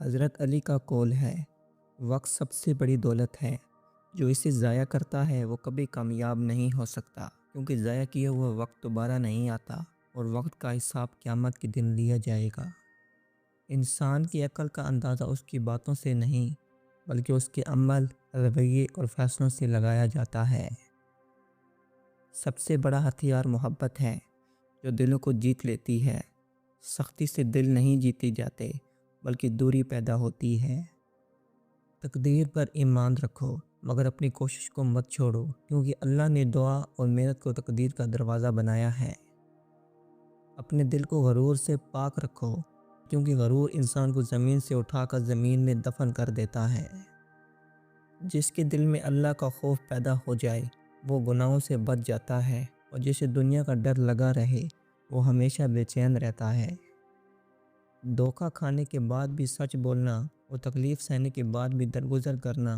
حضرت علی کا قول ہے، وقت سب سے بڑی دولت ہے۔ جو اسے ضائع کرتا ہے وہ کبھی کامیاب نہیں ہو سکتا، کیونکہ ضائع کیا ہوا وقت دوبارہ نہیں آتا اور وقت کا حساب قیامت کے دن لیا جائے گا۔ انسان کی عقل کا اندازہ اس کی باتوں سے نہیں، بلکہ اس کے عمل، رویے اور فیصلوں سے لگایا جاتا ہے۔ سب سے بڑا ہتھیار محبت ہے، جو دلوں کو جیت لیتی ہے۔ سختی سے دل نہیں جیتے جاتے، بلکہ دوری پیدا ہوتی ہے۔ تقدیر پر ایمان رکھو، مگر اپنی کوشش کو مت چھوڑو، کیونکہ اللہ نے دعا اور محنت کو تقدیر کا دروازہ بنایا ہے۔ اپنے دل کو غرور سے پاک رکھو، کیونکہ غرور انسان کو زمین سے اٹھا کر زمین میں دفن کر دیتا ہے۔ جس کے دل میں اللہ کا خوف پیدا ہو جائے وہ گناہوں سے بچ جاتا ہے، اور جسے دنیا کا ڈر لگا رہے وہ ہمیشہ بے چین رہتا ہے۔ دھوکہ کھانے کے بعد بھی سچ بولنا اور تکلیف سہنے کے بعد بھی درگزر کرنا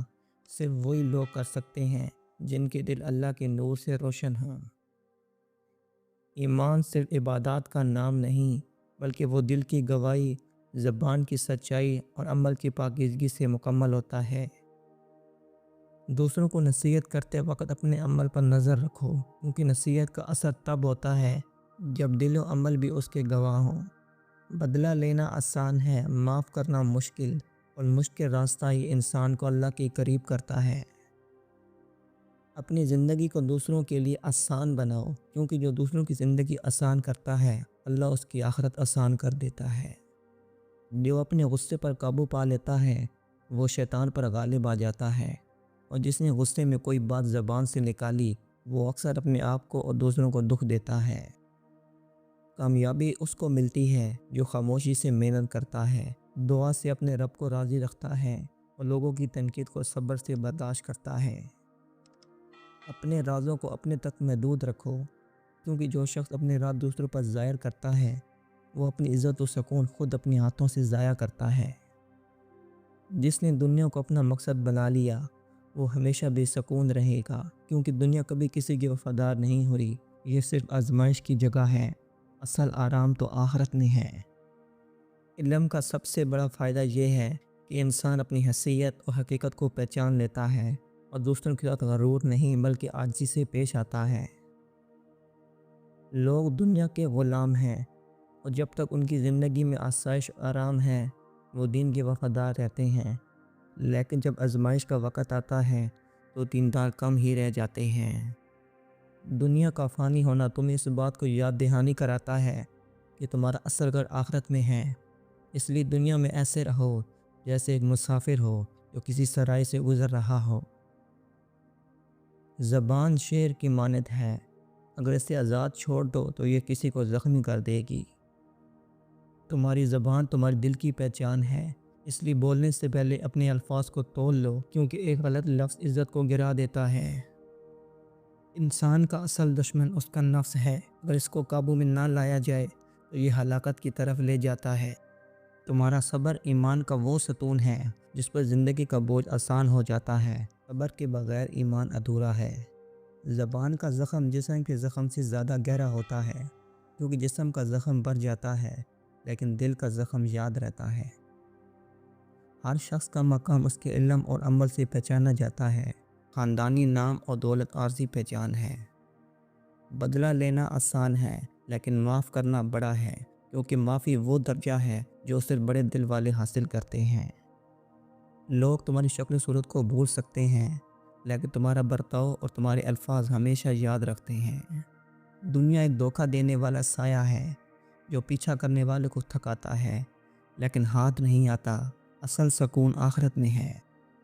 صرف وہی لوگ کر سکتے ہیں جن کے دل اللہ کے نور سے روشن ہوں۔ ایمان صرف عبادات کا نام نہیں، بلکہ وہ دل کی گواہی، زبان کی سچائی اور عمل کی پاکیزگی سے مکمل ہوتا ہے۔ دوسروں کو نصیحت کرتے وقت اپنے عمل پر نظر رکھو، کیونکہ نصیحت کا اثر تب ہوتا ہے جب دل و عمل بھی اس کے گواہ ہوں۔ بدلہ لینا آسان ہے، معاف کرنا مشکل، اور مشکل راستہ ہی انسان کو اللہ کے قریب کرتا ہے۔ اپنی زندگی کو دوسروں کے لیے آسان بناؤ، کیونکہ جو دوسروں کی زندگی آسان کرتا ہے اللہ اس کی آخرت آسان کر دیتا ہے۔ جو اپنے غصے پر قابو پا لیتا ہے وہ شیطان پر غالب آ جاتا ہے، اور جس نے غصے میں کوئی بات زبان سے نکالی وہ اکثر اپنے آپ کو اور دوسروں کو دکھ دیتا ہے۔ کامیابی اس کو ملتی ہے جو خاموشی سے محنت کرتا ہے، دعا سے اپنے رب کو راضی رکھتا ہے اور لوگوں کی تنقید کو صبر سے برداشت کرتا ہے۔ اپنے رازوں کو اپنے تک محدود رکھو، کیونکہ جو شخص اپنے راز دوسروں پر ظاہر کرتا ہے وہ اپنی عزت و سکون خود اپنے ہاتھوں سے ضائع کرتا ہے۔ جس نے دنیا کو اپنا مقصد بنا لیا وہ ہمیشہ بے سکون رہے گا، کیونکہ دنیا کبھی کسی کی وفادار نہیں ہو رہی، یہ صرف آزمائش کی جگہ ہے، اصل آرام تو آخرت میں ہے۔ علم کا سب سے بڑا فائدہ یہ ہے کہ انسان اپنی حیثیت اور حقیقت کو پہچان لیتا ہے اور دوسروں کے ساتھ غرور نہیں بلکہ عاجزی سے پیش آتا ہے۔ لوگ دنیا کے غلام ہیں، اور جب تک ان کی زندگی میں آسائش و آرام ہے وہ دین کے وفادار رہتے ہیں، لیکن جب آزمائش کا وقت آتا ہے تو دیندار کم ہی رہ جاتے ہیں۔ دنیا کا فانی ہونا تمہیں اس بات کو یاد دہانی کراتا ہے کہ تمہارا اصل گھر آخرت میں ہے، اس لیے دنیا میں ایسے رہو جیسے ایک مسافر ہو جو کسی سرائے سے گزر رہا ہو۔ زبان شیر کی مانند ہے، اگر اسے آزاد چھوڑ دو تو یہ کسی کو زخمی کر دے گی۔ تمہاری زبان تمہارے دل کی پہچان ہے، اس لیے بولنے سے پہلے اپنے الفاظ کو تول لو، کیونکہ ایک غلط لفظ عزت کو گرا دیتا ہے۔ انسان کا اصل دشمن اس کا نفس ہے، اگر اس کو قابو میں نہ لایا جائے تو یہ ہلاکت کی طرف لے جاتا ہے۔ تمہارا صبر ایمان کا وہ ستون ہے جس پر زندگی کا بوجھ آسان ہو جاتا ہے، صبر کے بغیر ایمان ادھورا ہے۔ زبان کا زخم جسم کے زخم سے زیادہ گہرا ہوتا ہے، کیونکہ جسم کا زخم بڑھ جاتا ہے لیکن دل کا زخم یاد رہتا ہے۔ ہر شخص کا مقام اس کے علم اور عمل سے پہچانا جاتا ہے، خاندانی نام اور دولت عارضی پہچان ہے۔ بدلہ لینا آسان ہے لیکن معاف کرنا بڑا ہے، کیونکہ معافی وہ درجہ ہے جو صرف بڑے دل والے حاصل کرتے ہیں۔ لوگ تمہاری شکل و صورت کو بھول سکتے ہیں، لیکن تمہارا برتاؤ اور تمہارے الفاظ ہمیشہ یاد رکھتے ہیں۔ دنیا ایک دھوکہ دینے والا سایہ ہے جو پیچھا کرنے والے کو تھکاتا ہے لیکن ہاتھ نہیں آتا۔ اصل سکون آخرت میں ہے۔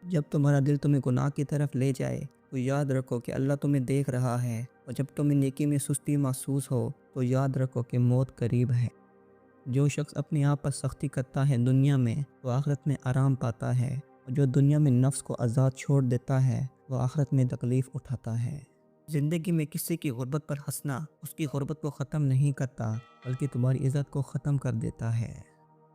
جب تمہارا دل تمہیں گناہ کی طرف لے جائے تو یاد رکھو کہ اللہ تمہیں دیکھ رہا ہے، اور جب تمہیں نیکی میں سستی محسوس ہو تو یاد رکھو کہ موت قریب ہے۔ جو شخص اپنے آپ پر سختی کرتا ہے دنیا میں وہ آخرت میں آرام پاتا ہے، اور جو دنیا میں نفس کو آزاد چھوڑ دیتا ہے وہ آخرت میں تکلیف اٹھاتا ہے۔ زندگی میں کسی کی غربت پر ہنسنا اس کی غربت کو ختم نہیں کرتا بلکہ تمہاری عزت کو ختم کر دیتا ہے۔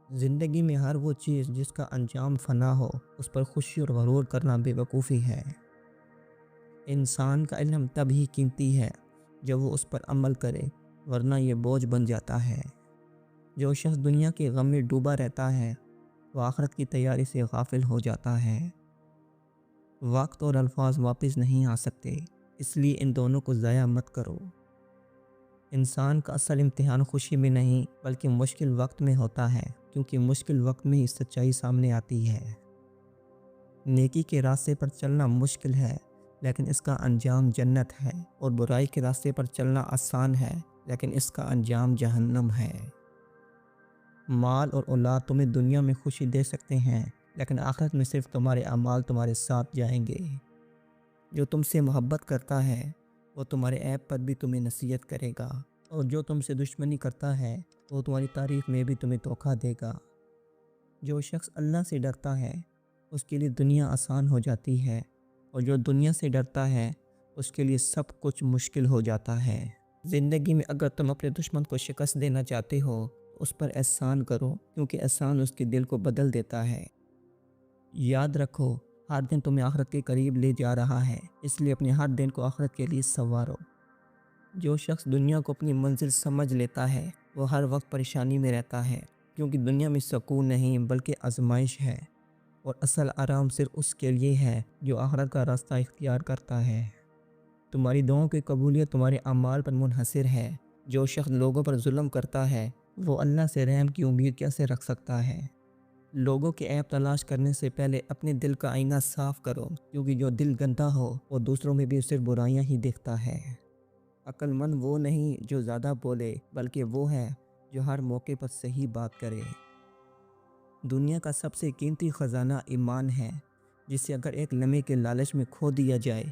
زندگی میں ہر وہ چیز جس کا انجام فنا ہو اس پر خوشی اور غرور کرنا بے وقوفی ہے۔ انسان کا علم تب ہی قیمتی ہے جب وہ اس پر عمل کرے، ورنہ یہ بوجھ بن جاتا ہے۔ جو شخص دنیا کے غم میں ڈوبا رہتا ہے وہ آخرت کی تیاری سے غافل ہو جاتا ہے۔ وقت اور الفاظ واپس نہیں آ سکتے، اس لیے ان دونوں کو ضائع مت کرو۔ انسان کا اصل امتحان خوشی میں نہیں بلکہ مشکل وقت میں ہوتا ہے، کیونکہ مشکل وقت میں ہی سچائی سامنے آتی ہے۔ نیکی کے راستے پر چلنا مشکل ہے لیکن اس کا انجام جنت ہے، اور برائی کے راستے پر چلنا آسان ہے لیکن اس کا انجام جہنم ہے۔ مال اور اولاد تمہیں دنیا میں خوشی دے سکتے ہیں لیکن آخرت میں صرف تمہارے اعمال تمہارے ساتھ جائیں گے۔ جو تم سے محبت کرتا ہے وہ تمہارے عیب پر بھی تمہیں نصیحت کرے گا، اور جو تم سے دشمنی کرتا ہے وہ تمہاری تعریف میں بھی تمہیں دھوکہ دے گا۔ جو شخص اللہ سے ڈرتا ہے اس کے لیے دنیا آسان ہو جاتی ہے، اور جو دنیا سے ڈرتا ہے اس کے لیے سب کچھ مشکل ہو جاتا ہے۔ زندگی میں اگر تم اپنے دشمن کو شکست دینا چاہتے ہو تو اس پر احسان کرو، کیونکہ احسان اس کے دل کو بدل دیتا ہے۔ یاد رکھو، ہر دن تمہیں آخرت کے قریب لے جا رہا ہے، اس لیے اپنے ہر دن کو آخرت کے لیے سنوارو۔ جو شخص دنیا کو اپنی منزل سمجھ لیتا ہے وہ ہر وقت پریشانی میں رہتا ہے، کیونکہ دنیا میں سکون نہیں بلکہ آزمائش ہے، اور اصل آرام صرف اس کے لیے ہے جو آخرت کا راستہ اختیار کرتا ہے۔ تمہاری دعاؤں کی قبولیت تمہارے اعمال پر منحصر ہے۔ جو شخص لوگوں پر ظلم کرتا ہے وہ اللہ سے رحم کی امید کیسے رکھ سکتا ہے؟ لوگوں کے عیب تلاش کرنے سے پہلے اپنے دل کا آئینہ صاف کرو، کیونکہ جو دل گندا ہو وہ دوسروں میں بھی صرف برائیاں ہی دیکھتا ہے۔ عقل مند وہ نہیں جو زیادہ بولے، بلکہ وہ ہے جو ہر موقع پر صحیح بات کرے۔ دنیا کا سب سے قیمتی خزانہ ایمان ہے، جسے اگر ایک لمحے کے لالچ میں کھو دیا جائے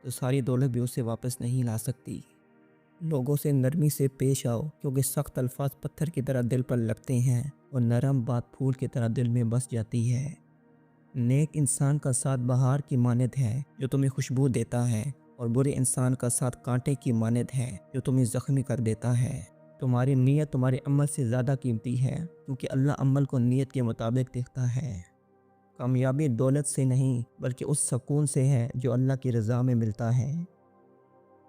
تو ساری دولت بھی اسے واپس نہیں لا سکتی۔ لوگوں سے نرمی سے پیش آؤ، کیونکہ سخت الفاظ پتھر کی طرح دل پر لگتے ہیں اور نرم بات پھول کی طرح دل میں بس جاتی ہے۔ نیک انسان کا ساتھ بہار کی مانند ہے جو تمہیں خوشبو دیتا ہے، اور برے انسان کا ساتھ کانٹے کی مانند ہے جو تمہیں زخمی کر دیتا ہے۔ تمہاری نیت تمہارے عمل سے زیادہ قیمتی ہے، کیونکہ اللہ عمل کو نیت کے مطابق دیکھتا ہے۔ کامیابی دولت سے نہیں بلکہ اس سکون سے ہے جو اللہ کی رضا میں ملتا ہے۔